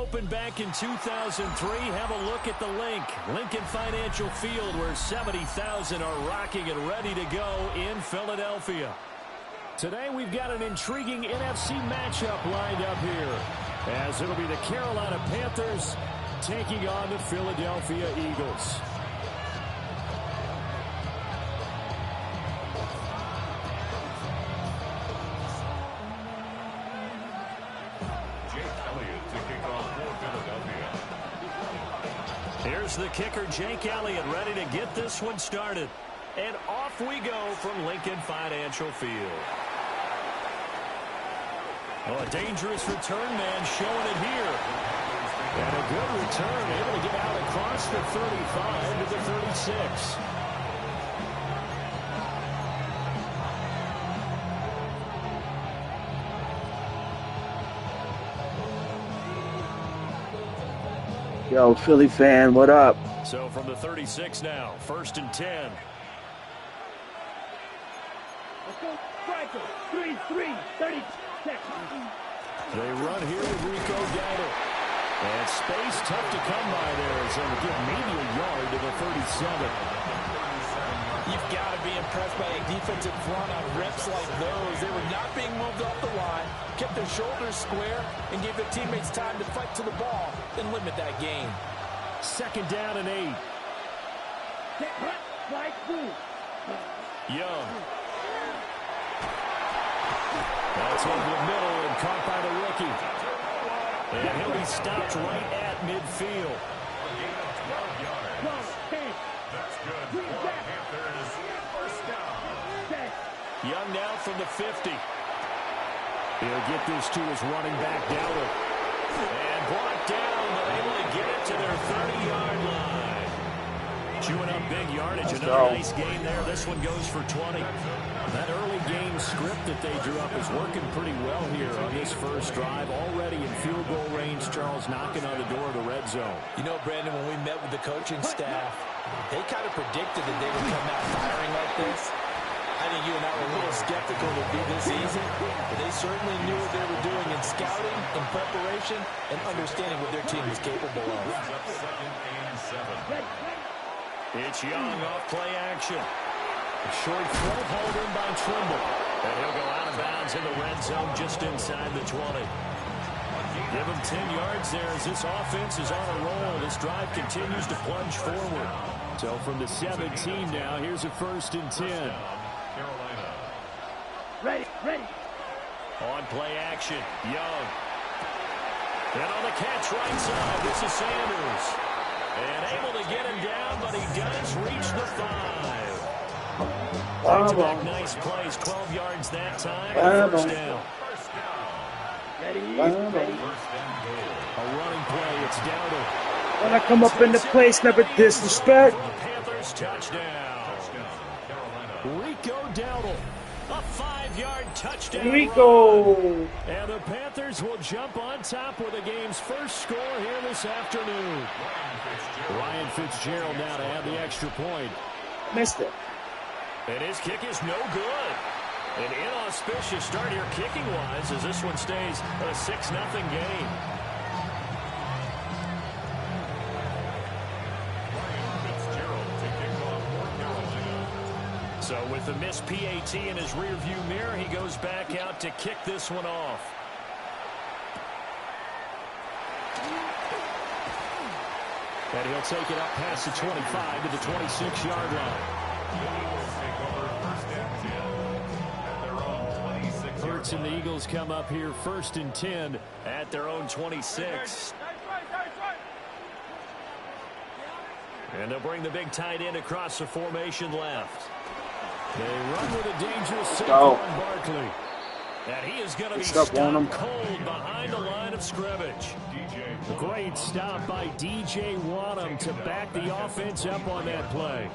opened back in 2003. Have a look at the link. Lincoln Financial Field, where 70,000 are rocking and ready to go in Philadelphia. Today we've got an intriguing NFC matchup lined up here, as it'll be the Carolina Panthers taking on the Philadelphia Eagles. Here's the kicker, Jake Elliott, ready to get this one started. And off we go from Lincoln Financial Field. Oh, a dangerous return man showing it here. And a good return, able to get out across the 35 to the 36. Yo, Philly fan, what up? So from the 36 now, 1st and 10. Striker, 3-3, 30 seconds. They run here with Rico Dowdle. And space tough to come by there. So to get maybe a yard to the 37. You've got to be impressed by a defensive front on reps like those. They were not being moved off the line, kept their shoulders square, and gave their teammates time to fight to the ball and limit that gain. 2nd down and 8. Young. That's over the middle and caught by the rookie. And he'll be stopped right at midfield. That's good. Young now from the 50. He'll get this to his running back, Dowdle. And brought down, but able to get it to their 30-yard line. Chewing up big yardage. Another nice game there. This one goes for 20. That early game script that they drew up is working pretty well here on this first drive. Already in field goal range, Charles, knocking on the door of the red zone. You know, Brandon, when we met with the coaching staff, they kind of predicted that they would come out firing like this. I think you and I were a little skeptical it would be this easy, but they certainly knew what they were doing in scouting, in preparation, and understanding what their team was capable of. It's Young off play action. A short throw hauled in by Trimble. And he'll go out of bounds in the red zone just inside the 20. Give him 10 yards there as this offense is on a roll. This drive continues to plunge forward. So from the 17 now, here's a 1st and 10. Ready. On play action, Young. And on the catch right side, this is Sanders. And able to get him down, but he does reach the 5. Back-to-back nice plays, 12 yards that time. First down. Ready. A running play, it's Dowdle. When I come up in the place, never disrespect. Panthers touchdown. Rico Dowdle. A 5-yard touchdown. Rico. And the Panthers will jump on top with the game's first score here this afternoon. Ryan Fitzgerald now to add the extra point. Missed it. And his kick is no good. An inauspicious start here kicking-wise as this one stays a 6-0 game. So with the missed PAT in his rearview mirror, he goes back out to kick this one off. And he'll take it up past the 25 to the 26-yard line. Hurts and the Eagles come up here 1st and 10 at their own 26. And they'll bring the big tight end across the formation left. They run with a dangerous Saquon Barkley. And he is going to be stopped cold behind the line of scrimmage. Great stop by DJ Wanham to back the offense up on that play.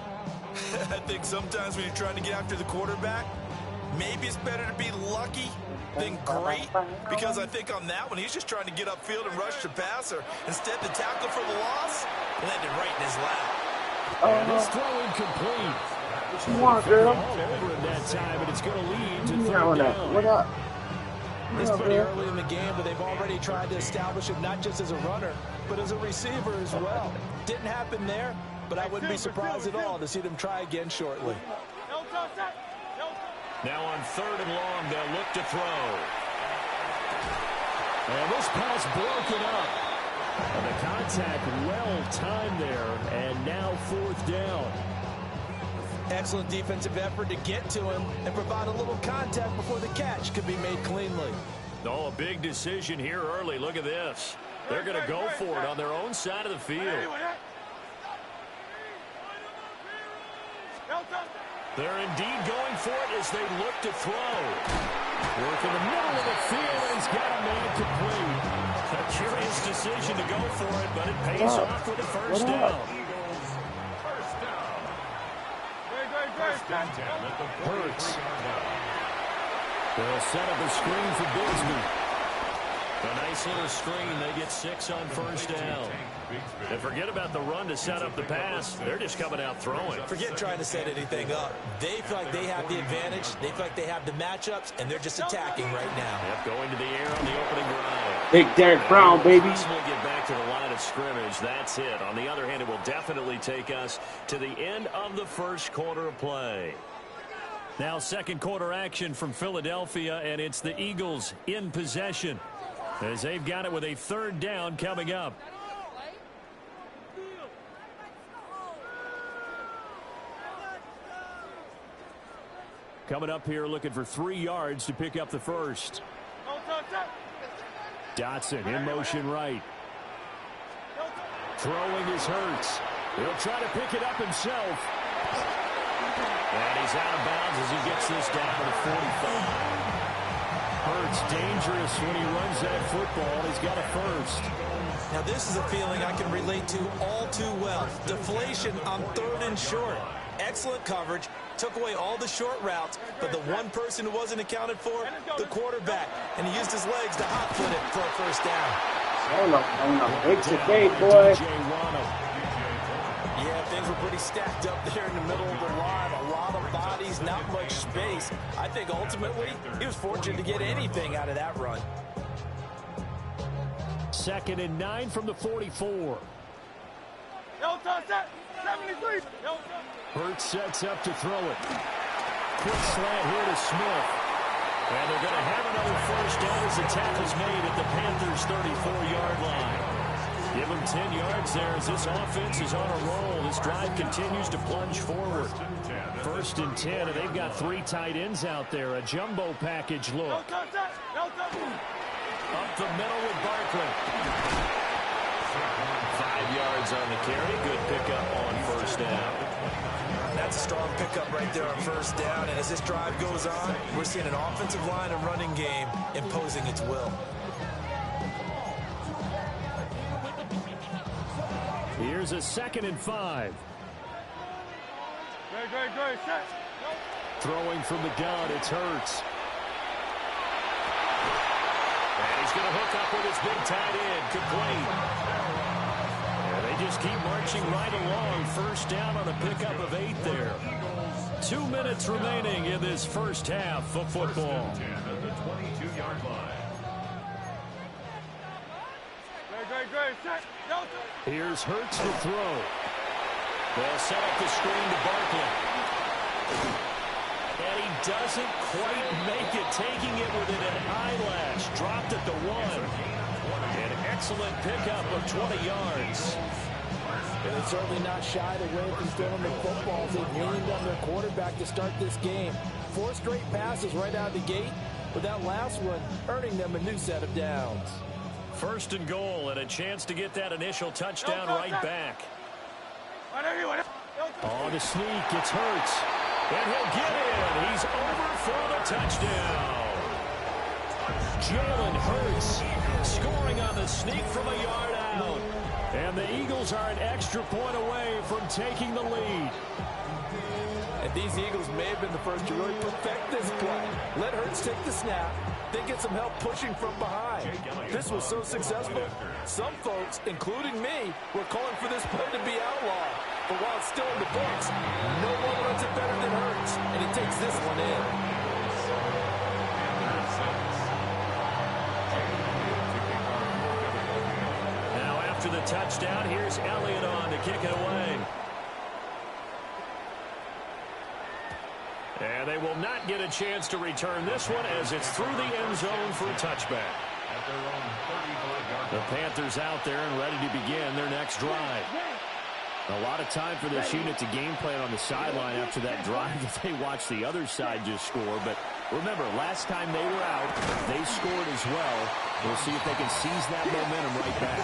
I think sometimes when you're trying to get after the quarterback, maybe it's better to be lucky than great, because I think on that one, he's just trying to get upfield and rush the passer. Instead, the tackle for the loss landed right in his lap. And this throw incomplete. What you want, girl? All over him that time, and it's going to lead to 3rd down. What up? It's pretty early in the game, but they've already tried to establish him not just as a runner, but as a receiver as well. Didn't happen there, but I wouldn't be surprised at all to see them try again shortly. Now on 3rd and long, they'll look to throw. And this pass broken up. And the contact well timed there, and now 4th down. Excellent defensive effort to get to him and provide a little contact before the catch could be made cleanly. Oh, a big decision here early. Look at this. They're going to go for it on their own side of the field. They're indeed going for it as they look to throw. Work in the middle of the field, and he's got a man complete. A curious decision to go for it, but it pays off with a first down. Hurts. They'll set up a screen for Bigsby. A nice little screen. They get 6 on first down. And forget about the run to set up the pass. They're just coming out throwing. Forget trying to set anything up. They feel like they have the advantage. They feel like they have the matchups, and they're just attacking right now. Yep, going to the air on the opening drive. Big Derek Brown, baby. We'll get back to the line of scrimmage. That's it. On the other hand, it will definitely take us to the end of the first quarter of play. Now second quarter action from Philadelphia, and it's the Eagles in possession as they've got it with a 3rd down coming up. Coming up here looking for 3 yards to pick up the first. Dotson in motion right. Throwing his Hurts. He'll try to pick it up himself. And he's out of bounds as he gets this down to the 45. Hurts dangerous when he runs that football. He's got a first. Now this is a feeling I can relate to all too well. Deflation on 3rd and short. Excellent coverage. Took away all the short routes, but the one person who wasn't accounted for, the quarterback. And he used his legs to hot-foot it for a first down. It's a fade, boy. Yeah, things were pretty stacked up there in the middle of the line. A lot of bodies, not much space. I think ultimately he was fortunate to get anything out of that run. 2nd and 9 from the 44. Hurts sets up to throw it. Quick slant here to Smith. And they're going to have another first down as the tackle's made at the Panthers' 34-yard line. Give them 10 yards there as this offense is on a roll. This drive continues to plunge forward. 1st and 10, and they've got 3 tight ends out there. A jumbo package look. Up the middle with Barkley. 5 yards on the carry. Good pickup on first down. That's a strong pickup right there on first down. And as this drive goes on, we're seeing an offensive line and running game imposing its will. Here's a 2nd and 5. Throwing from the gun, it's Hurts. And he's going to hook up with his big tight end, complete. And they just keep marching right along. First down on a pickup of 8 there. 2 minutes remaining in this first half of football. Here's Hurts to throw. They'll set up the screen to Barkley. And he doesn't quite make it, taking it within an eyelash. Dropped at the 1. An excellent pickup of 20 yards. And they're certainly not shied away from throwing the football. They've leaned on their quarterback to start this game. 4 straight passes right out of the gate, with that last one earning them a new set of downs. 1st and goal, and a chance to get that initial touchdown right back. On the sneak, it's Hurts. And he'll get in. He's over for the touchdown. Jalen Hurts scoring on the sneak from a yard out. And the Eagles are an extra point away from taking the lead. And these Eagles may have been the first to really perfect this play. Let Hurts take the snap, then get some help pushing from behind. This was so successful, some folks, including me, were calling for this play to be outlawed. But while it's still in the books, no one runs it better than Hurts, and he takes this one in. after the touchdown. Here's Elliott on to kick it away. And they will not get a chance to return this one as it's through the end zone for a touchback. The Panthers out there and ready to begin their next drive. A lot of time for this unit to game plan on the sideline after that drive that they watched the other side just score. But remember, last time they were out, they scored as well. We'll see if they can seize that momentum right back.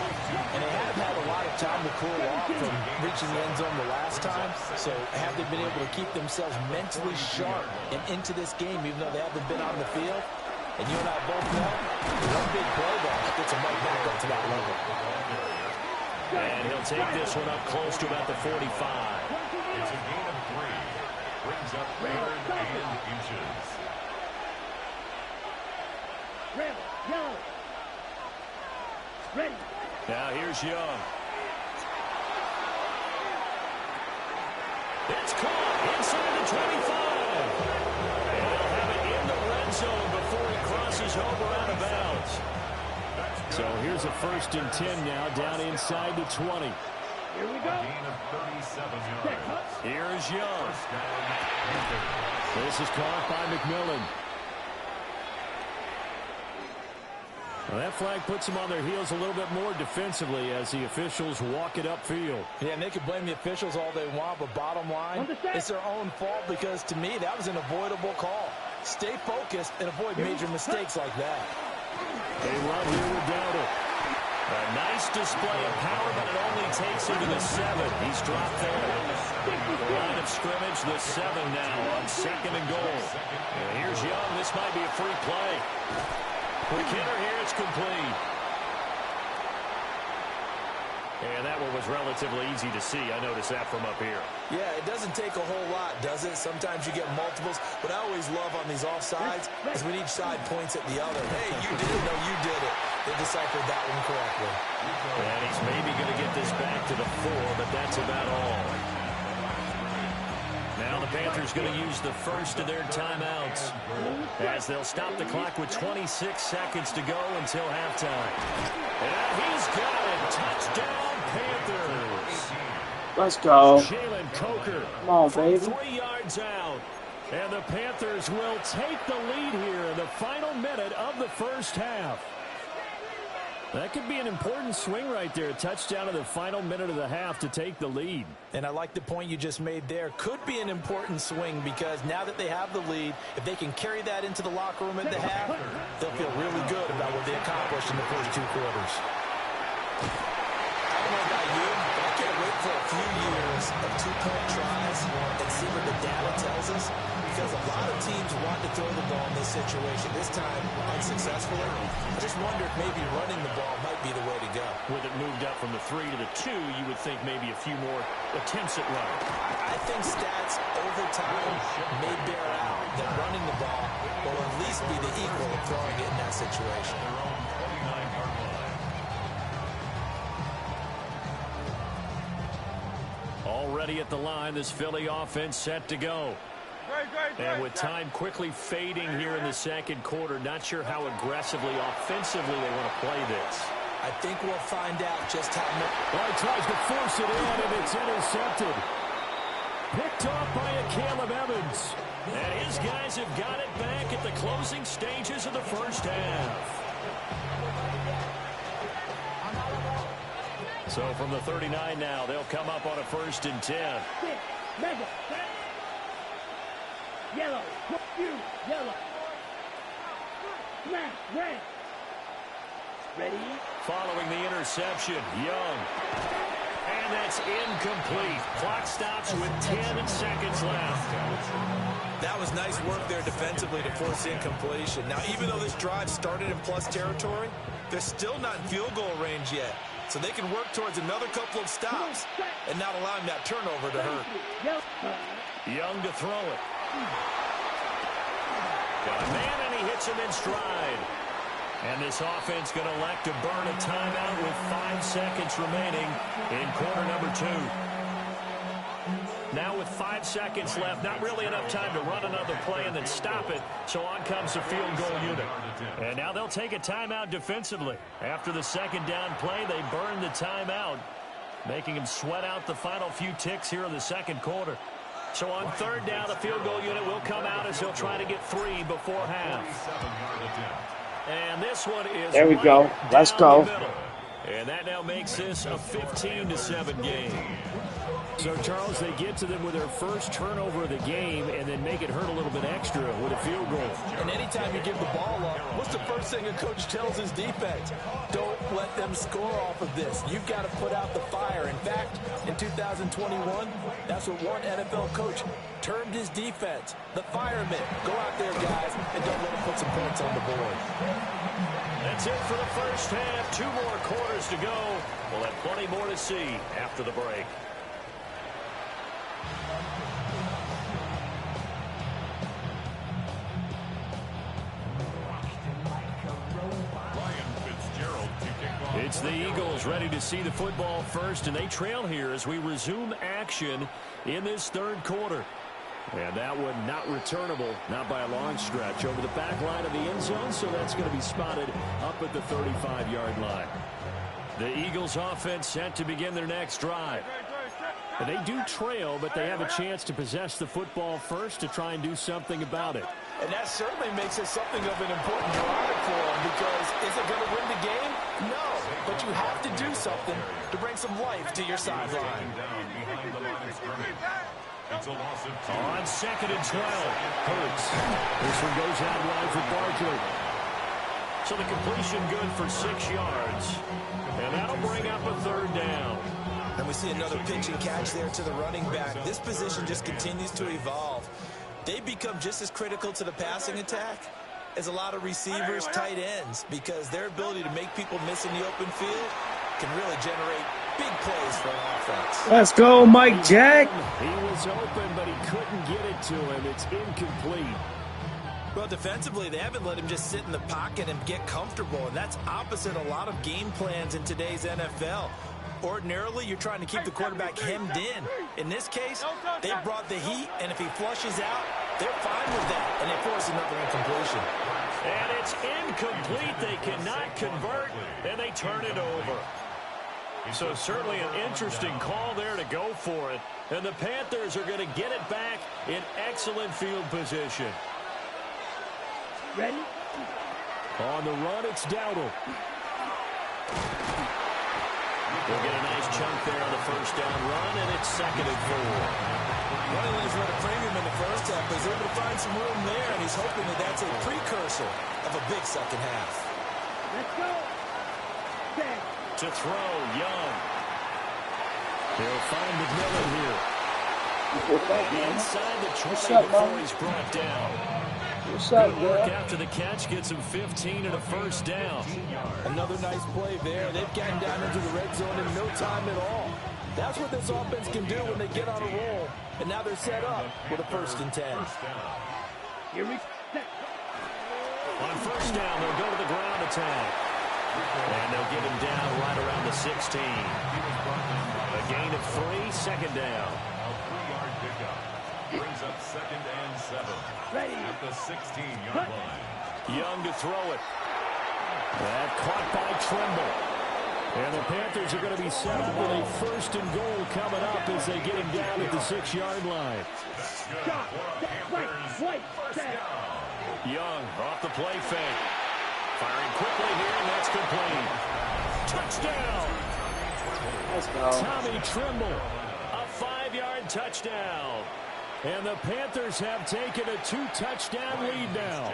And they have had a lot of time to cool off from reaching the end zone the last time. So have they been able to keep themselves mentally sharp and into this game, even though they haven't been on the field? And you and I both know, one big play ball gets them right back up to that level. And he'll take this one up close to about the 45. It's a gain of 3. Brings up 3rd and inches. Red, yellow. Ready. Now here's Young. It's caught inside the 25. And they'll have it in the red zone before he crosses over out of bounds. So here's a 1st and 10 now, down inside the 20. Here we go. Gain of 37 yards. Here's Young. First down. This is caught by McMillan. Well, that flag puts them on their heels a little bit more defensively as the officials walk it upfield. Yeah, and they can blame the officials all they want, but bottom line, it's their own fault because, to me, that was an avoidable call. Stay focused and avoid major mistakes like that. They run here with Dowdle. A nice display of power, but it only takes him to the 7. He's dropped there. The line of scrimmage, the 7 now on 2nd and goal. And here's Young. This might be a free play. For Kidder here, it's complete. And that one was relatively easy to see. I noticed that from up here. Yeah, it doesn't take a whole lot, does it? Sometimes you get multiples. What I always love on these offsides is when each side points at the other. Hey, you did it. No, you did it. They deciphered that one correctly. And he's maybe going to get this back to the 4, but that's about all. Now the Panthers going to use the first of their timeouts as they'll stop the clock with 26 seconds to go until halftime. And he's got it. Touchdown, Panthers. Let's go. Jalen Coker. Come on, baby. 3 yards out. And the Panthers will take the lead here in the final minute of the first half. That could be an important swing right there. A touchdown in the final minute of the half to take the lead. And I like the point you just made there. Could be an important swing because now that they have the lead, if they can carry that into the locker room at the half, they'll feel really good about what they accomplished in the first 2 quarters. I don't know about you, but I can't wait for a few years of 2-point tries and see what the data tells us, because a lot of teams want to throw the ball in this situation, this time unsuccessfully. I just wonder if maybe running the ball might be the way to go. With it moved up from the 3 to the 2, you would think maybe a few more attempts at running. I think stats over time may bear out that running the ball will at least be the equal of throwing it in that situation. Already at the line, this Philly offense set to go. And with time quickly fading here in the second quarter, not sure how aggressively, offensively they want to play this. I think we'll find out just how much. Well, he tries to force it in, and it's intercepted. Picked off by a Caleb Evans. And his guys have got it back at the closing stages of the first half. So from the 39 now, they'll come up on a 1st and 10. Mega. Yellow. You. Yellow. Smash. Red. Ready. Following the interception, Young. And that's incomplete. Clock stops with 10 seconds left. That was nice work there defensively to force incompletion. Now, even though this drive started in plus territory, they're still not in field goal range yet. So they can work towards another couple of stops and not allowing that turnover to hurt. Young to throw it. Got a man, and he hits him in stride. And this offense going to elect to burn a timeout with 5 seconds remaining in quarter number 2. Now with 5 seconds left, not really enough time to run another play and then stop it. So on comes the field goal unit. And now they'll take a timeout defensively. After the second down play, they burn the timeout, making him sweat out the final few ticks here in the second quarter. So on third down, the field goal unit will come out as he'll try to get 3 before half. And this one is there we go. Let's go. And that now makes this a 15-7 game. So, Charles, they get to them with their first turnover of the game and then make it hurt a little bit extra with a field goal. And anytime you give the ball up, what's the first thing a coach tells his defense? Don't let them score off of this. You've got to put out the fire. In fact, in 2021, that's what one NFL coach termed his defense, the firemen. Go out there, guys, and don't let them put some points on the board. That's it for the first half. 2 more quarters to go. We'll have plenty more to see after the break. It's the Eagles ready to see the football first, and they trail here as we resume action in this third quarter. And that one not returnable, not by a long stretch, over the back line of the end zone, so that's going to be spotted up at the 35-yard line. The Eagles offense set to begin their next drive. And they do trail, but they have a chance to possess the football first to try and do something about it. And that certainly makes it something of an important drive for them, because is it going to win the game? No, but you have to do something to bring some life to your sideline. On 2nd and 12, Hurts. This one goes out wide for Barkley. So the completion good for 6 yards. And that'll bring up a third down. And we see another pitch and catch there to the running back. This position just continues to evolve. They become just as critical to the passing attack as a lot of receivers, tight ends, because their ability to make people miss in the open field can really generate big plays for an offense. Let's go, Mike Jack. He was open, but he couldn't get it to him. It's incomplete. Well, defensively, they haven't let him just sit in the pocket and get comfortable, and that's opposite a lot of game plans in today's NFL. Ordinarily, you're trying to keep the quarterback hemmed in. In this case, they brought the heat, and if he flushes out, they're fine with that, and they force another incompletion. And it's incomplete. They cannot convert, and they turn it over. So certainly an interesting call there to go for it. And the Panthers are going to get it back in excellent field position. Ready? On the run, it's Dowdle. We'll get a nice chunk there on the first down run, and it's 2nd and 4. Running lanes were at a premium in the first half, but he's able to find some room there, and he's hoping that that's a precursor of a big second half. Let's go. To throw, Young. They'll find McMillan here. Inside the 20 before he's brought down. What's up, Good work after the catch, gets him 15 and a first down. Another nice play there. They've gotten down into the red zone in no time at all. That's what this offense can do when they get on a roll. And now they're set up with a 1st and 10. Here we go. On first down, they'll go to the ground attack. And they'll get him down right around the 16. A gain of 3, 2nd down. A 3-yard pickup. Brings up 2nd and 7. Ready. At the 16-yard line. Young to throw it. That caught by Trimble. And the Panthers are going to be set up with a 1st and goal coming up as they get him down at the 6-yard line. Young off the play fake. Firing quickly here, and that's complete. Touchdown! Let's go. Tommy Trimble, a 5-yard touchdown. And the Panthers have taken a 2-touchdown lead now.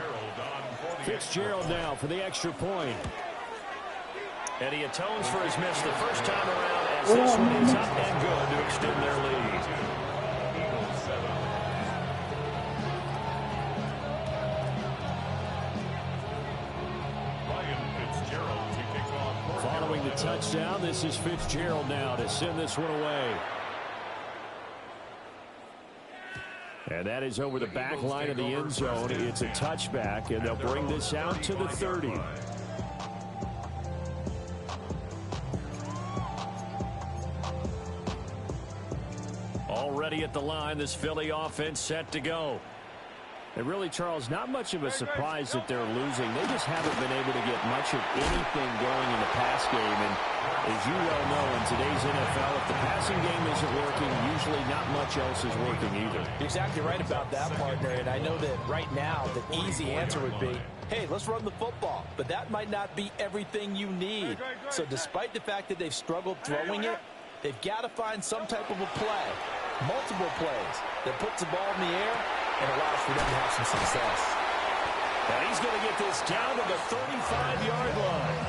Fitzgerald now for the extra point. And he atones for his miss the first time around as this one is up and good to extend their lead. Following the touchdown, this is Fitzgerald now to send this one away. And that is over the back line of the end zone. It's a touchback, and they'll bring this out to the 30. Already ready at the line. This Philly offense set to go. And really, Charles, not much of a surprise that they're losing. They just haven't been able to get much of anything going in the pass game. And as you well know, in today's NFL, if the passing game isn't working, usually not much else is working either. You're exactly right about that, partner. And I know that right now the easy answer would be, hey, let's run the football. But that might not be everything you need. So despite the fact that they've struggled throwing it, they've got to find some type of a play, multiple plays, that puts the ball in the air and allows for them to have some success. And he's going to get this down to the 35-yard line.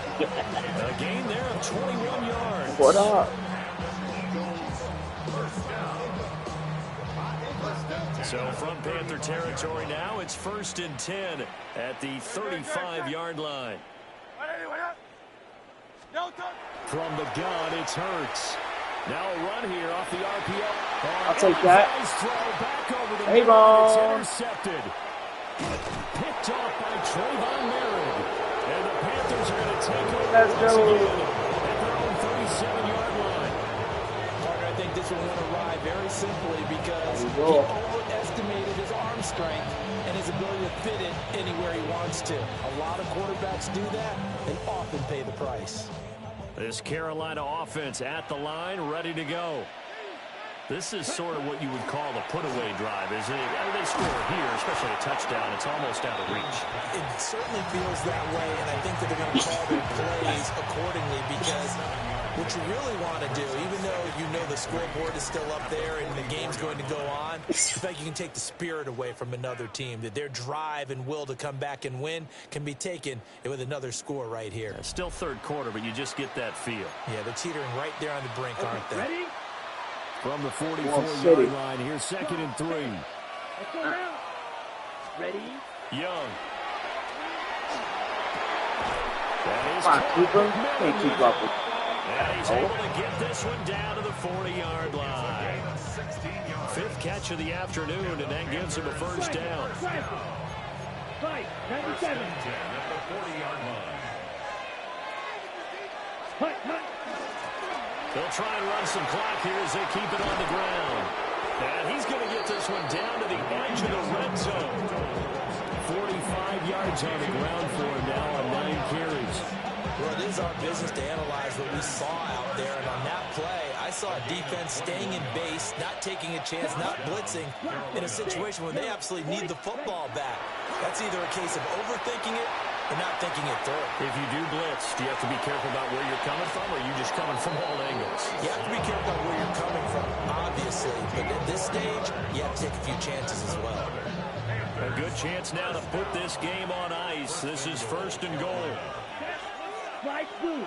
A gain there of 21 yards. What up? So from Panther territory now, it's 1st and 10 at the 35-yard line. From the gun, it's Hurts. Now a run here off the RPO. I'll take that. Hey, It's ball. intercepted. Picked off by Trayvon Merritt. And the Panthers are going to take over Let's once go. again at their own 37-yard line. Partner, I think this one went awry very simply because There he you go. overestimated his arm strength and his ability to fit it anywhere he wants to. A lot of quarterbacks do that and often pay the price. This Carolina offense at the line, ready to go. This is sort of what you would call the put-away drive, isn't it? I mean, they score here, especially a touchdown. It's almost out of reach. It certainly feels that way, and I think that they're going to call their plays accordingly because what you really want to do, even though you know the scoreboard is still up there and the game's going to go on, the fact you can take the spirit away from another team, that their drive and will to come back and win can be taken with another score right here. It's still third quarter, but you just get that feel. Yeah, they're teetering right there on the brink, aren't they? Ready? From the City. 44-yard line, here's 2nd and 3. Let's go now. Ready? Young. That is Come on, caught. Cooper. Can't keep up with. And he's able to get this one down to the 40-yard line. 5th catch of the afternoon, and that gives him a first down. Fight. 97. At the 40-yard line. Hut. They'll try and run some clock here as they keep it on the ground. And he's going to get this one down to the edge of the red zone. 45 yards on the ground for him now on 9 carries. Well, it is our business to analyze what we saw out there, and on that play, I saw a defense staying in base, not taking a chance, not blitzing, in a situation where they absolutely need the football back. That's either a case of overthinking it or not thinking it through. If you do blitz, do you have to be careful about where you're coming from, or are you just coming from all angles? You have to be careful about where you're coming from, obviously, but at this stage, you have to take a few chances as well. A good chance now to put this game on ice. This is 1st and goal. Flight blue.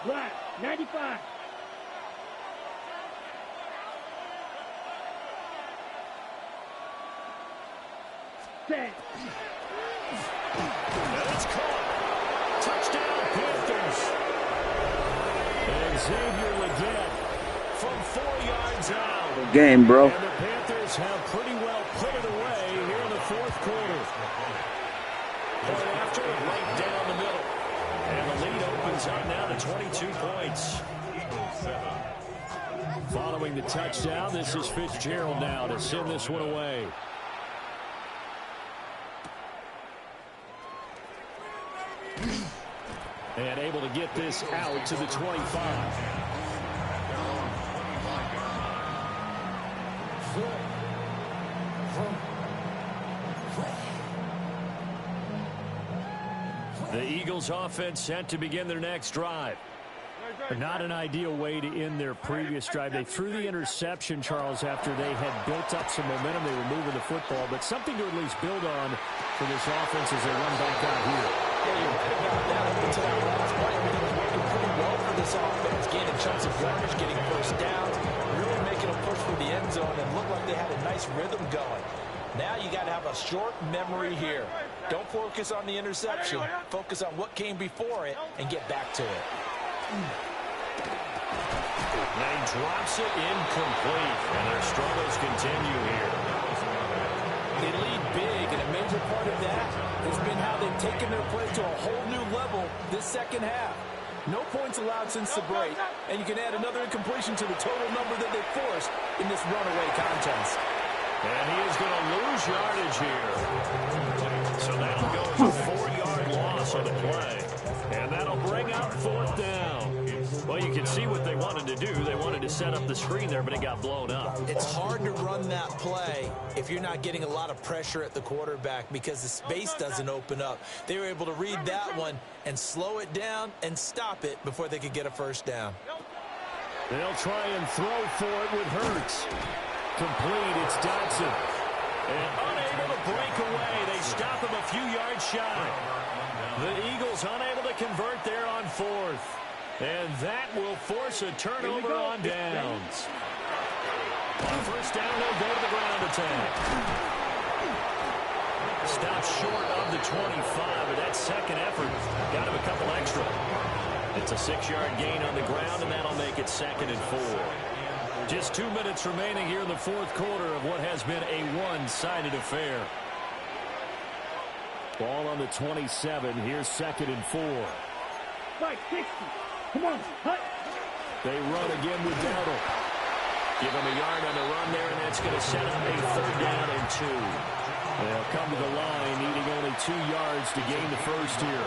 Black. 95. Set. And it's caught. Touchdown, Panthers. And Xavier Leggett from 4 yards out. Good game, bro. And the Panthers have pretty well put it away here in the 4th quarter. Point after, right down the middle. And the lead opens up now to 22 points. Following the touchdown, this is Fitzgerald now to send this one away. And able to get this out to the 25. The Eagles offense set to begin their next drive. Not an ideal way to end their previous drive. They threw the interception, Charles, after they had built up some momentum. They were moving the football, but something to at least build on for this offense as they run back out here. Yeah, you're right about that. Up until that last play, everything was working pretty well for this offense. Gaining chunks of yardage, getting first downs, really making a push for the end zone, and looked like they had a nice rhythm going. Now you got to have a short memory here. Don't focus on the interception. Focus on what came before it and get back to it. They drops it incomplete, and their struggles continue here. They lead big, and a major part of that has been how they've taken their play to a whole new level this second half. No points allowed since the break, and you can add another incompletion to the total number that they forced in this runaway contest. And he is going to lose yardage here. So that'll go as a 4-yard loss on the play. And that'll bring up 4th down. Well, you can see what they wanted to do. They wanted to set up the screen there, but it got blown up. It's hard to run that play if you're not getting a lot of pressure at the quarterback because the space doesn't open up. They were able to read that one and slow it down and stop it before they could get a first down. They'll try and throw for it with Hurts. Complete, it's Dotson. And unable to break away. They stop him a few yards shy. The Eagles unable to convert there on 4th. And that will force a turnover on downs. On first down, they'll go to the ground attack. Stopped short of the 25, but that second effort got him a couple extra. It's a 6-yard gain on the ground, and that'll make it 2nd and 4. Just 2 minutes remaining here in the 4th quarter of what has been a one-sided affair. Ball on the 27. Here's 2nd and 4. 560. Come on, hut. They run again with Dowdle. Give him a yard on the run there, and that's going to set up a 3rd down and 2. They'll come to the line, needing only 2 yards to gain the first here.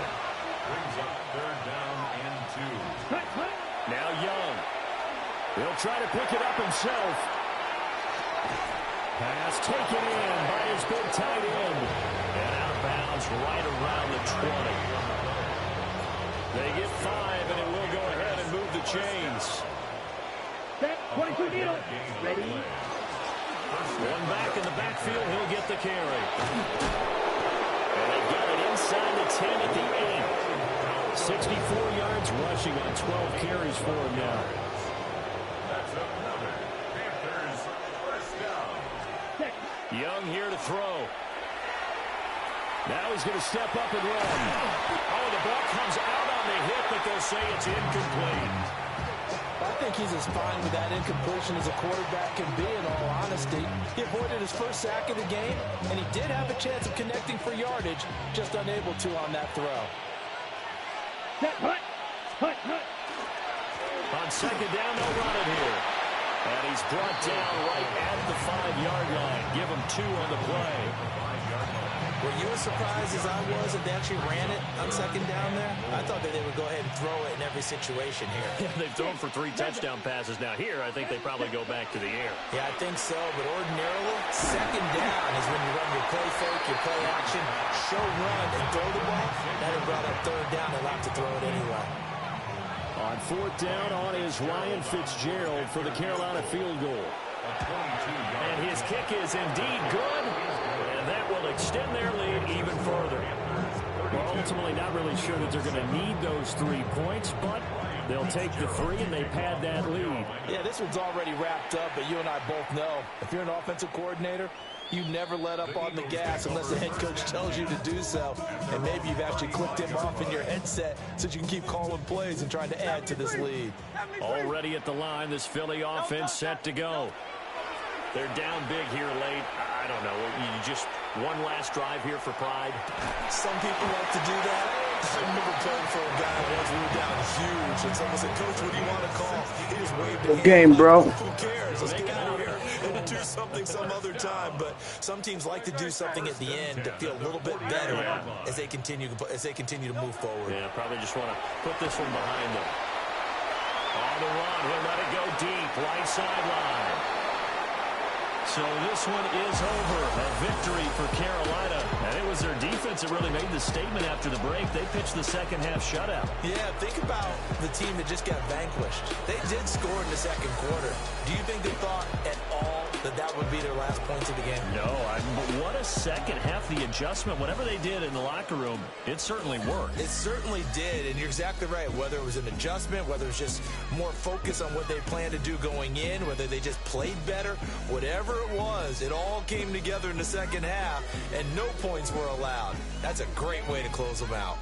Brings up 3rd down and 2. Hut, hut. Now Young. He'll try to pick it up himself. Pass taken in by his big tight end. And out of bounds right around the 20. They get 5, and it will go ahead and move the chains. Set, 22 needle. Ready. One back in the backfield, he'll get the carry. And they got it inside the 10 at the 8. 64 yards rushing on 12 carries for him now. That's another Panthers first down. Young here to throw. Now he's going to step up and run. Oh, the ball comes out on the hit, but they'll say it's incomplete. I think he's as fine with that incompletion as a quarterback can be, in all honesty. He avoided his first sack of the game, and he did have a chance of connecting for yardage, just unable to on that throw. Set, hut. Hut, hut. On 2nd down, they'll run it here. And he's brought down right at the 5-yard line. Give him 2 on the play. Were you as surprised as I was that they actually ran it on 2nd down there? I thought that they would go ahead and throw it in every situation here. They've thrown for 3 touchdown passes. Now here, I think they probably go back to the air. Yeah, I think so, but ordinarily, 2nd down is when you run your play fake, your play action, show run, and throw the ball. That had brought up 3rd down. They'll have to throw it anyway. On 4th down, on is Ryan Fitzgerald for the Carolina field goal. And his kick is indeed good. And that will extend their lead even further. Well, ultimately not really sure that they're going to need those 3 points, but they'll take the 3 and they pad that lead. Yeah, this one's already wrapped up, but you and I both know if you're an offensive coordinator, you never let up on the gas unless the head coach tells you to do so. And maybe you've actually clicked him off in your headset so you can keep calling plays and trying to add to this lead. Already at the line, this Philly offense set to go. They're down big here late. I don't know. You just one last drive here for pride. Some people like to do that. I remember playing for a guy once we were down huge, and someone said, "Coach, what do you want to call?" He just waved a hand. Game, bro. Who cares? Let's get out of here and do something some other time. But some teams like to do something at the end to feel a little bit better as they continue to move forward. Yeah, probably just want to put this one behind them. On the run, he'll let it go deep, right sideline. So this one is over. A victory for Carolina. And it was their defense that really made the statement after the break. They pitched the second half shutout. Yeah, think about the team that just got vanquished. They did score in the second quarter. Do you think they thought at all that that would be their last points of the game? No, but what a second half. The adjustment, whatever they did in the locker room, it certainly worked. It certainly did, and you're exactly right. Whether it was an adjustment, whether it was just more focus on what they planned to do going in, whether they just played better, whatever it was, it all came together in the second half, and no points were allowed. That's a great way to close them out.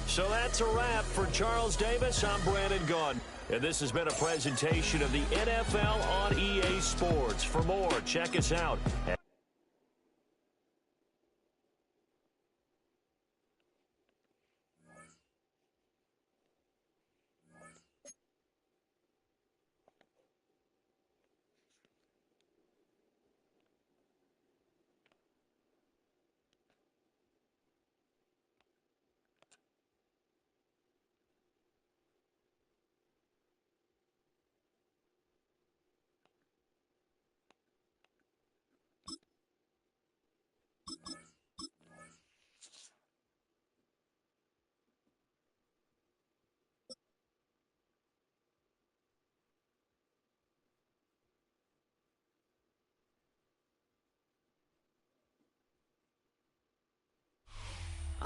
So that's a wrap for Charles Davis. I'm Brandon Gaudin, and this has been a presentation of the NFL on EA Sports. For more, check us out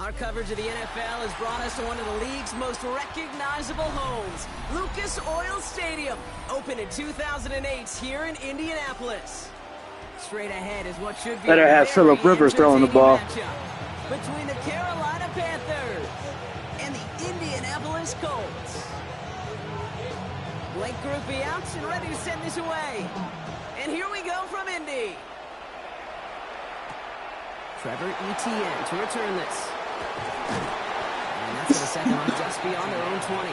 Our coverage of the NFL has brought us to one of the league's most recognizable homes, Lucas Oil Stadium, opened in 2008 here in Indianapolis. Straight ahead is what should be Better have a Phillip very Rivers throwing the ball. matchup between the Carolina Panthers and the Indianapolis Colts. Blake Groupie out and ready to send this away. And here we go from Indy. Trevor Etienne to return this. And that's for the second one just beyond their own 20.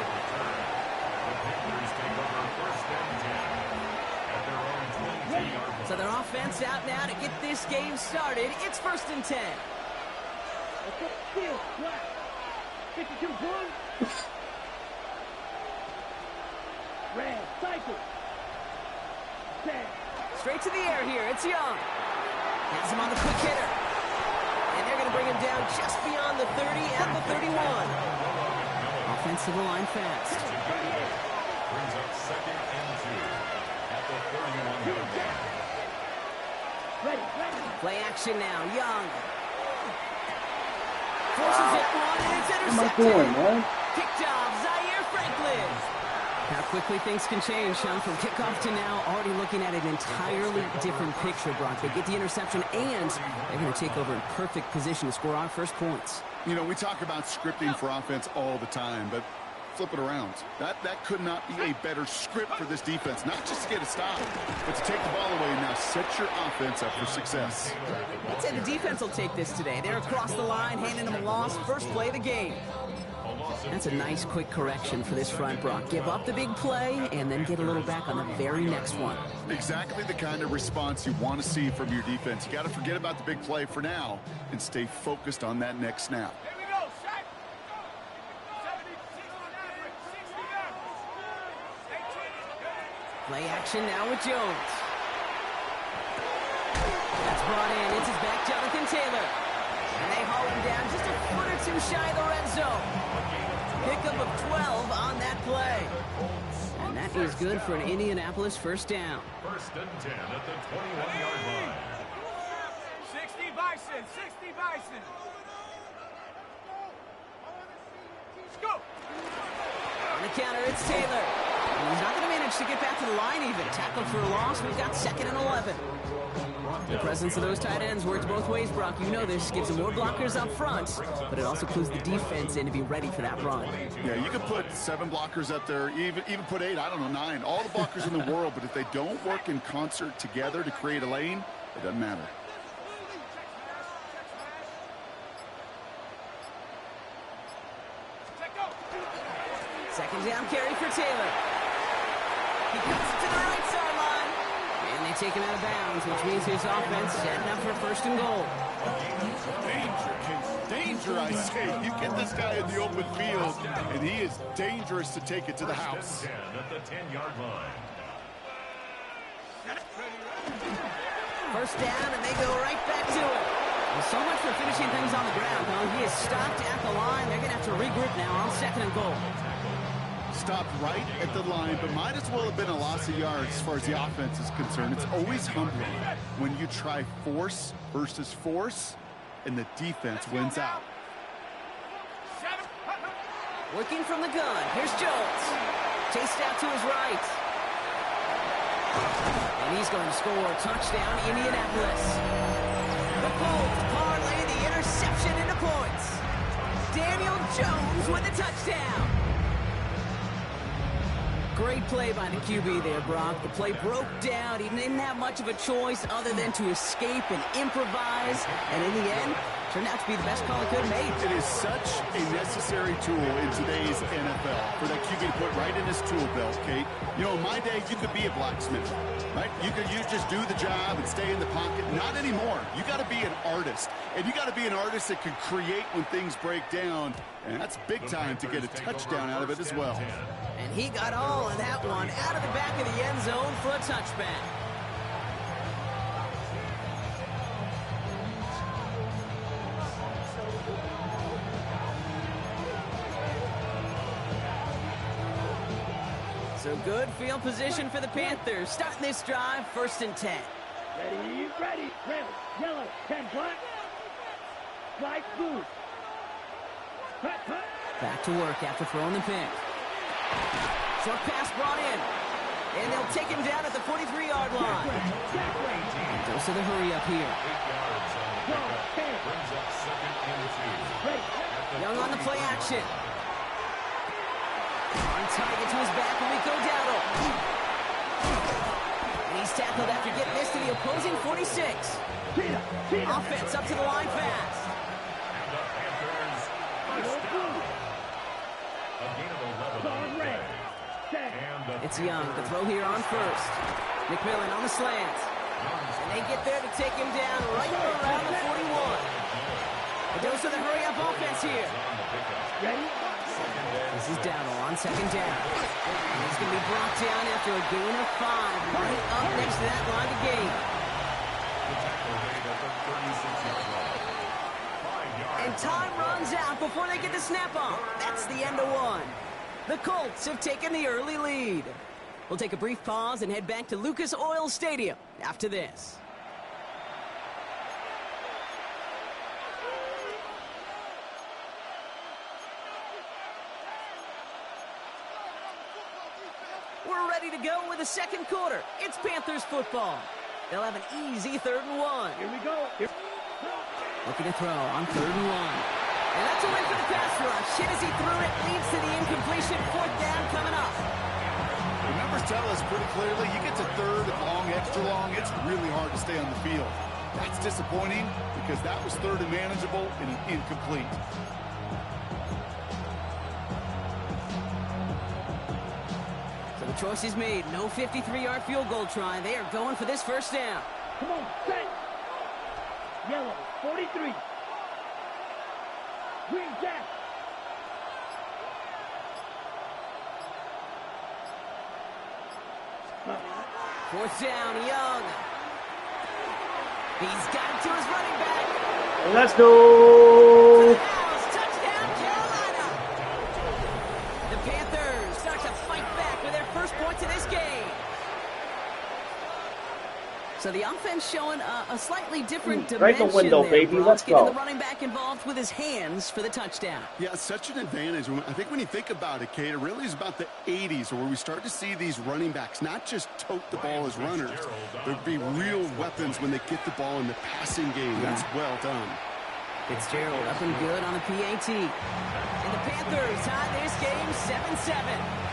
So their offense out now to get this game started. It's 1st and 10. Field, flat. 52 blue. Red, cycle. Set. Straight to the air here. It's Young. Has him on the quick hitter. And they're going to bring him down just beyond the 30 at the 31. Offensive line fast. Brings up 2nd and 2 at the 31-yard line. Ready, ready. Play action now. Young. Forces it one, and it's intercepted. What am I doing, man? Kicked off, Zaire Franklin. How quickly things can change, Sean. From kickoff to now, already looking at an entirely different picture, Brock. They get the interception, and they're going to take over in perfect position to score our first points. You know, we talk about scripting for offense all the time, but flip it around. That could not be a better script for this defense. Not just to get a stop, but to take the ball away and now set your offense up for success. I'd say the defense will take this today. They're across the line, handing them a loss. First play of the game. That's a nice quick correction for this front, Brock. Give up the big play and then get a little back on the very next one. Exactly the kind of response you want to see from your defense. You got to forget about the big play for now and stay focused on that next snap. Play action now with Jones. That's brought in. It's his back, Jonathan Taylor. And they haul him down just a foot or two shy of the red zone. Pickup of 12 on that play. And that is good for an Indianapolis first down. 1st and 10 at the 21-yard line. 60 Bison, 60 Bison. Let's go. On the counter, it's Taylor. And he's not going to manage to get back to the line even. Tackled for a loss. We've got 2nd and 11. The presence of those tight ends works both ways, Brock. You know this. Gives them more blockers up front, but it also clues the defense in to be ready for that run. Yeah, you could put 7 blockers up there, even put 8, I don't know, 9. All the blockers in the world, but if they don't work in concert together to create a lane, it doesn't matter. Second down carry for Taylor. He cuts it to the right sideline. And they take him out of bounds, which means his offense setting up for 1st and goal. Danger, I say. You get this guy in the open field, and he is dangerous to take it to the house. 10 at the 10-yard line. First down, and they go right back to it. Well, so much for finishing things on the ground, though. He is stopped at the line. They're going to have to regroup now on 2nd and goal. Stopped right at the line, but might as well have been a loss of yards as far as the offense is concerned. It's always humbling when you try force versus force, and the defense wins out. Working from the gun. Here's Jones. Chased out to his right. And he's going to score. Touchdown, Indianapolis. The Colts parlay the interception into points. Daniel Jones with a touchdown. Great play by the QB there, Brock. The play broke down. He didn't have much of a choice other than to escape and improvise. And in the end, turned out to be the best call he could have made. It is such a necessary tool in today's NFL for that QB to put right in his tool belt, Kate. You know, in my day, you could be a blacksmith, right? You just do the job and stay in the pocket. Not anymore. You got to be an artist. And you got to be an artist that can create when things break down. And that's big time to get a touchdown out of it as well. And he got all of that one out of the back of the end zone for a touchback. So good field position for the Panthers. Starting this drive, 1st and 10. Ready, ready. Red, yellow, 10 black. White, blue. Back to work after throwing the pick. Short pass brought in. And they'll take him down at the 43-yard line. Goes to the hurry up here. 8 yards on the pickup. Brings up 2nd and 2. Young on the play action. On target to his back will be Godowdle. And he's tackled after getting this to the opposing 46. Offense up to the line fast. And the Panthers first down. A gain of 11 on the play. And It's Young to throw here on first. McMillan on the slant. And they get there to take him down right around the 41. It goes to the hurry-up offense here. This is Dowdle on 2nd down. And he's going to be brought down after a gain of 5 right up next to that line of gain. And time runs out before they get the snap on. That's the end of one. The Colts have taken the early lead. We'll take a brief pause and head back to Lucas Oil Stadium after this. We're ready to go with the second quarter. It's Panthers football. They'll have an easy 3rd and 1. Here we go. Looking to throw on 3rd and 1. And that's a win for the pass rush. Hit as he threw it, leads to the incompletion. 4th down coming up. The numbers tell us pretty clearly, you get to 3rd and long, extra long, it's really hard to stay on the field. That's disappointing because that was 3rd and manageable and an incomplete. So the choice is made. No 53-yard field goal try. They are going for this first down. Come on, set. Yellow, 43. Green Jack. Fourth down, Young. He's got it to his running back. Let's go. Touchdown, Carolina. The Panthers start to fight back with their first points of this game. So the offense showing a slightly different dimension Right the window, there, baby. Brock, Let's getting go. the running back involved with his hands for the touchdown. Yeah, such an advantage. I think when you think about it, Kate, it really is about the 80s where we start to see these running backs not just tote the ball as runners. There'd be real weapons when they get the ball in the passing game. That's well done. Fitzgerald up and good on the PAT. And the Panthers tie this game 7-7.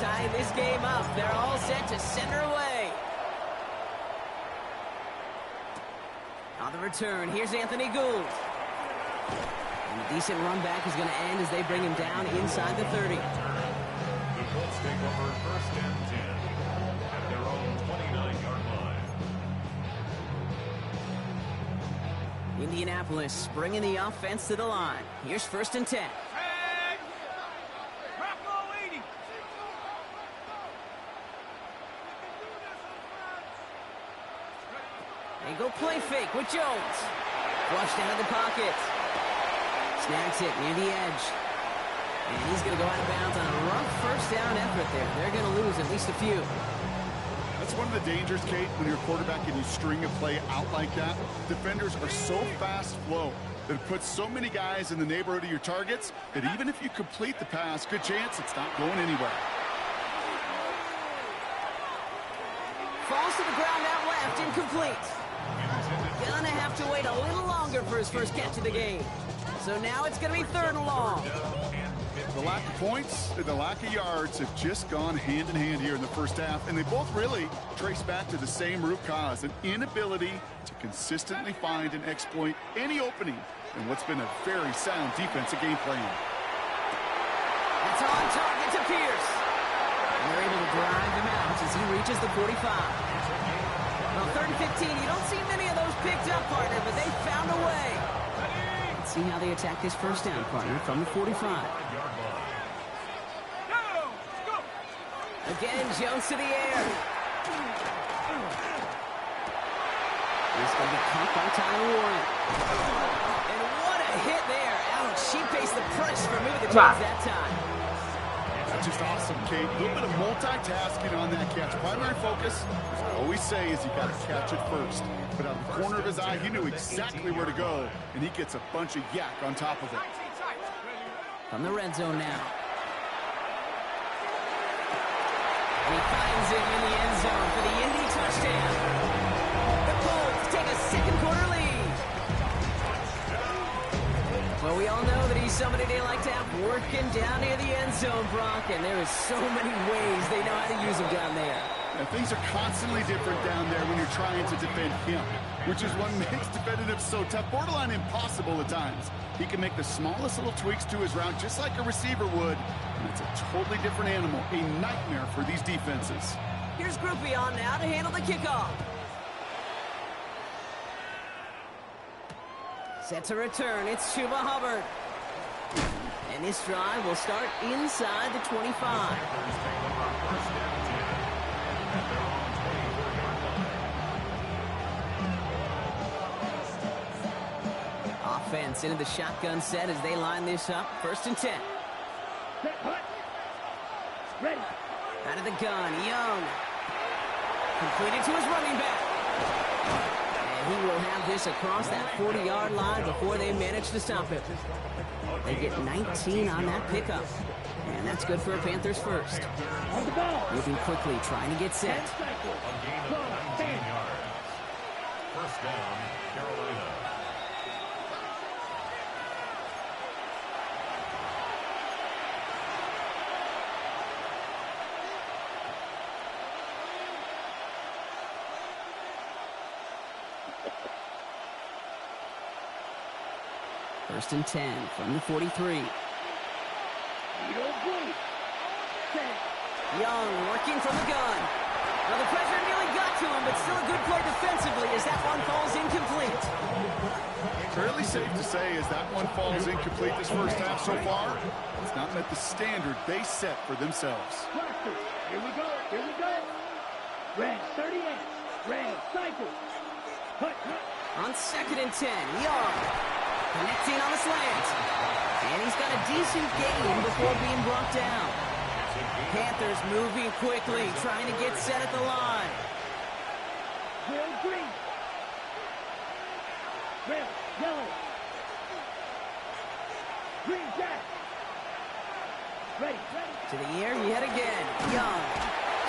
Tying this game up. They're all set to center away. On the return, here's Anthony Gould. And a decent run back is going to end as they bring him down inside the 30. The Colts take over 1st and 10 at their own 29-yard line. Indianapolis bringing the offense to the line. Here's 1st and 10. They go play fake with Jones. Flushed out of the pocket. Snags it near the edge. And he's going to go out of bounds on a rough first down effort there. They're going to lose at least a few. That's one of the dangers, Kate, when you're a quarterback and you string a play out like that. Defenders are so fast flow that it puts so many guys in the neighborhood of your targets that even if you complete the pass, good chance it's not going anywhere. Falls to the ground out left, incomplete. Gonna have to wait a little longer for his first catch of the game. So now it's gonna be 3rd and long. The lack of points and the lack of yards have just gone hand in hand here in the first half, and they both really trace back to the same root cause, an inability to consistently find and exploit any opening in what's been a very sound defensive game plan. That's on target to Pierce. And they're able to drive him out as he reaches the 45. Well, 3rd and 15, you don't see many of those picked up, partner, but they found a way. Let's see how they attack this first down, partner, from the 45. Again, Jones to the air. He's Gonna be caught by Tyler Warren. And what a hit there. Ouch, she faced the press for moving the chains that time. That's just awesome, Kate. A little bit of multitasking on that catch. Primary focus, as I always say, is you got to catch it first. But out of the corner of his eye, he knew exactly where to go, and he gets a bunch of yak on top of it. From the red zone now. And he finds him in the end zone for the Indy touchdown. The Colts take a second quarter lead. Well, we all know that he's somebody they like to have working down near the end zone, Brock, and there is so many ways they know how to use him down there. Yeah, things are constantly different down there when you're trying to defend him, which is what makes defending him so tough, borderline impossible at times. He can make the smallest little tweaks to his route just like a receiver would, and it's a totally different animal, a nightmare for these defenses. Here's Groupie on now to handle the kickoff. Set to return, it's Chuba Hubbard. And this drive will start inside the 25. Offense into the shotgun set as they line this up. 1st and 10. Ready. Out of the gun, Young. Completed to his running back. And he will have this across that 40-yard line before they manage to stop him. They get 19 on that pickup. And that's good for a Panthers first. On the ball. Moving quickly, trying to get set. A gain of 19 yards. First down, Carolina. First and 10 from the 43. Young working from the gun. Well, the pressure nearly got to him, but still a good play defensively as that one falls incomplete. Fairly safe to say as that one falls incomplete this first half so far, it's not met the standard they set for themselves. Here we go. Here we go. Red 38. Red cycle. Hut. On 2nd and 10, Young connecting on the slant. And he's got a decent gain before being brought down. Panthers moving quickly, trying to get set at the line. Will green. Red, yellow. Green jack. Ready. To the air yet again. Young.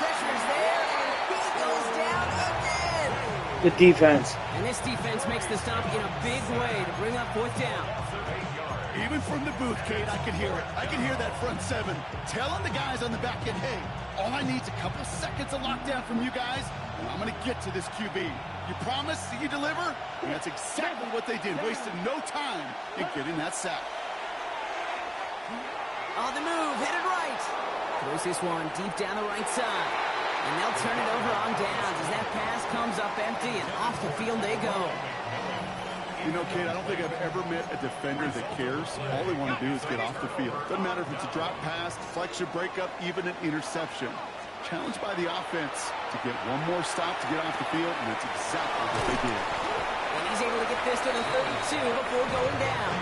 Pressure's there, and he goes down again. Good defense. And this defense makes the stop in a big way to bring up 4th down. Even from the booth, Kate, I can hear it. I can hear that front 7 telling the guys on the back end, hey, all I need is a couple seconds of lockdown from you guys, and I'm going to get to this QB. You promise that you deliver? And that's exactly what they did, wasting no time in getting that sack. On the move, headed right. Throws this one deep down the right side. And they'll turn it over on downs as that pass comes up empty, and off the field they go. You know, Kate, I don't think I've ever met a defender that cares. All they want to do is get off the field. Doesn't matter if it's a drop pass, deflection, breakup, even an interception. Challenged by the offense to get one more stop to get off the field, and that's exactly what they did. And he's able to get this to the 32 before going down.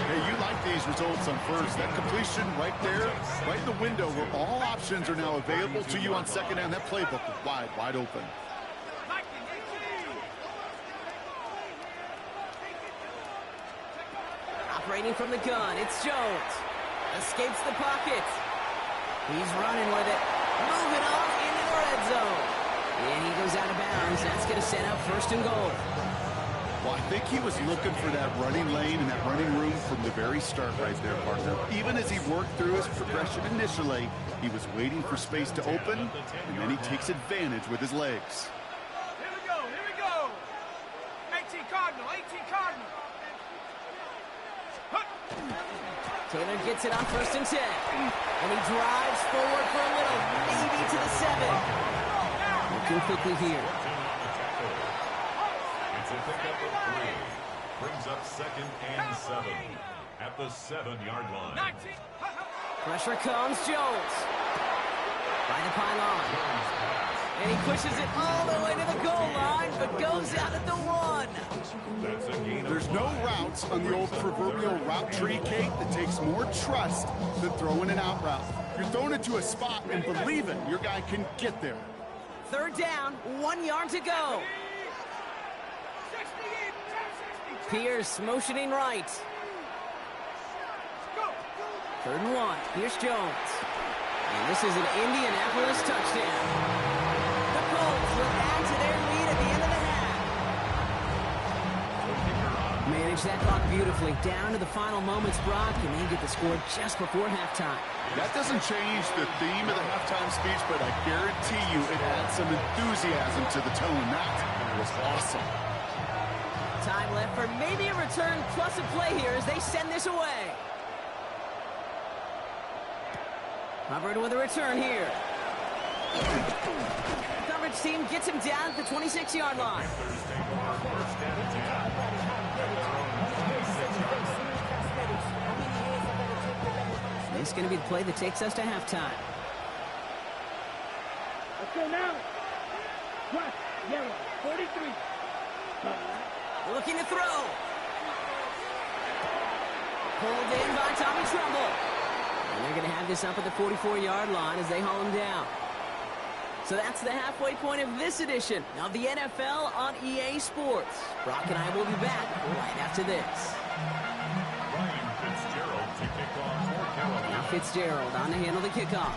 Hey, you like these results on first. That completion right there, right in the window where all options are now available to you on 2nd down. That playbook is wide open. Operating from the gun, it's Jones. Escapes the pocket. He's running with it. Moving on into the red zone. And he goes out of bounds. That's going to set up 1st and goal. Well, I think he was looking for that running lane and that running room from the very start right there, partner. Even as he worked through his progression initially, he was waiting for space to open, and then he takes advantage with his legs. Here we go. Here we go. 18 Cardinal. 18 Cardinal. Taylor gets it on 1st and 10. And he drives forward for a little, maybe to the 7. Looking quickly here. It's a pickup of 3. Brings up 2nd and 7 at the 7-yard line. 19. Pressure comes, Jones. By the pylon. And he pushes it all the way to the goal line, but goes out at the 1. That's a gain of There's no routes on the old proverbial route tree, Kate, that takes more trust than throwing an out route. You're throwing it to a spot and believing your guy can get there. 3rd down, 1 yard to go. Pierce motioning right. 3rd and 1. Here's Jones. And this is an Indianapolis touchdown. The Colts will add to their lead at the end of the half. Manage that clock beautifully. Down to the final moments, Brock, and they get the score just before halftime. That doesn't change the theme of the halftime speech, but I guarantee you it adds some enthusiasm to the tone. That was awesome. Time left for maybe a return plus a play here as they send this away. Hubbard with a return here. The coverage team gets him down at the 26-yard line. This is going to be the play that takes us to halftime. Let's go now. Watch, yellow, 43. Looking to throw. Pulled in by Tommy Trumbull. And they're going to have this up at the 44-yard line as they haul him down. So that's the halfway point of this edition of the NFL on EA Sports. Brock and I will be back right after this. Ryan Fitzgerald to kick off for Carolina. Now Fitzgerald on to handle the kickoff.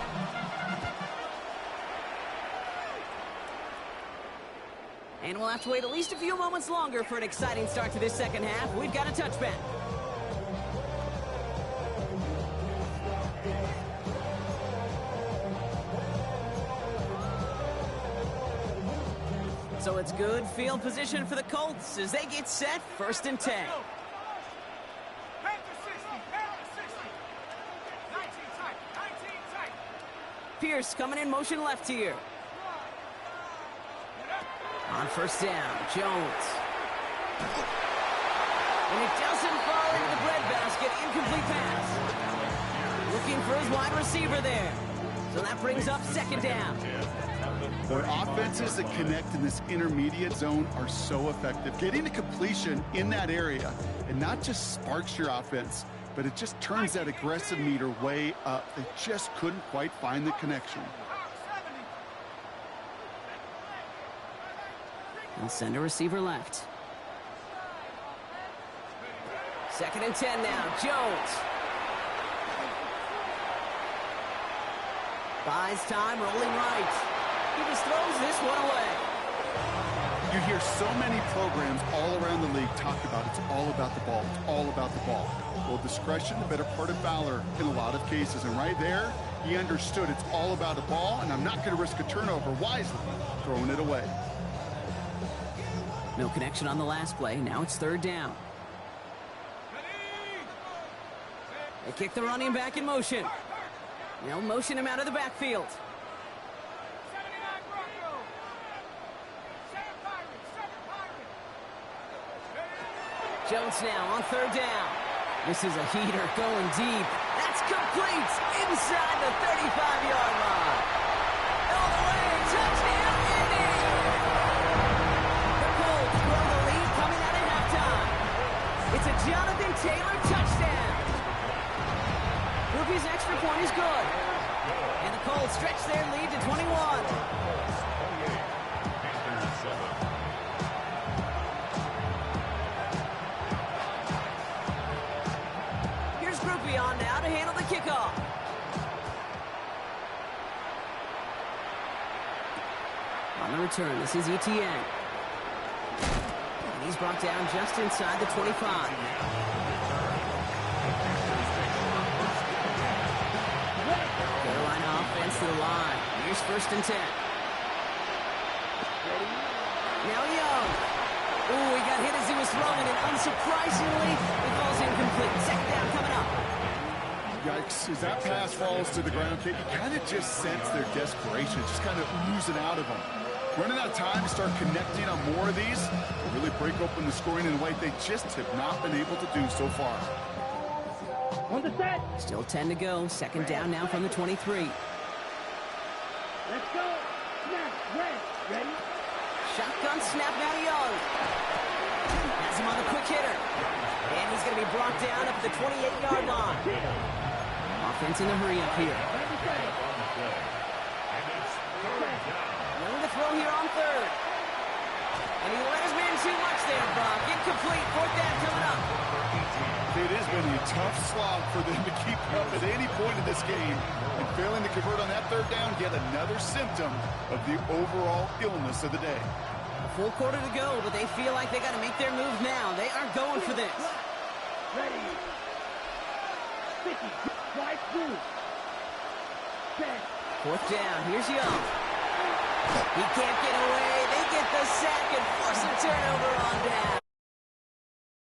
And we'll have to wait at least a few moments longer for an exciting start to this second half. We've got a touchback. So it's good field position for the Colts as they get set 1st and 10. Head to 60, head to 60. 19 tight, 19 tight. Pierce coming in motion left here. On 1st down, Jones. And it doesn't fall into the breadbasket. Incomplete pass. Looking for his wide receiver there. So that brings up 2nd down. Boy, offenses that connect in this intermediate zone are so effective. Getting a completion in that area, and not just sparks your offense, but it just turns that aggressive meter way up. They just couldn't quite find the connection. And send a receiver left. 2nd and 10 now, Jones. Buys time, rolling right. He just throws this one away. You hear so many programs all around the league talk about it's all about the ball. It's all about the ball. Well, discretion, the better part of valor in a lot of cases. And right there, he understood it's all about the ball, and I'm not going to risk a turnover wisely, throwing it away. No connection on the last play. Now it's 3rd down. They kick the running back in motion. They'll motion him out of the backfield. Jones now on 3rd down. This is a heater going deep. That's complete inside the 35-yard line. All the way, touchdown, Indy! The Colts grow the lead coming out at halftime. It's a Jonathan Taylor touchdown. Ruby's extra point is good. And the Colts stretch their lead to 21. Here's Groupie on now to handle the kickoff. On the return, this is Etienne. And he's brought down just inside the 25. To the line. Here's 1st and 10. Now Young. Ooh, he got hit as he was throwing, and unsurprisingly, it falls incomplete. 2nd down coming up. Yikes, as that pass falls to the ground, Kate, you kind of just sense their desperation, just kind of oozing out of them. Running out of time to start connecting on more of these, really break open the scoring in a way they just have not been able to do so far. On the set. Still 10 to go. 2nd down now from the 23. Let's go. Snap. Red, ready? Shotgun snap now to Young. Has him on the quick hitter. And he's going to be brought down up at the 28-yard line. Offense in the hurry up here. Young to throw here on third. And he let his man too much there, Brock. Incomplete. Fourth down coming up. It has been a tough slog for them to keep up at any point in this game. And failing to convert on that third down, yet another symptom of the overall illness of the day. A full quarter to go, but they feel like they got to make their move now. They are going for this. Ready. 50. Right through. 10. Fourth down. Here's Young. He can't get away. They get the sack and force a turnover on down.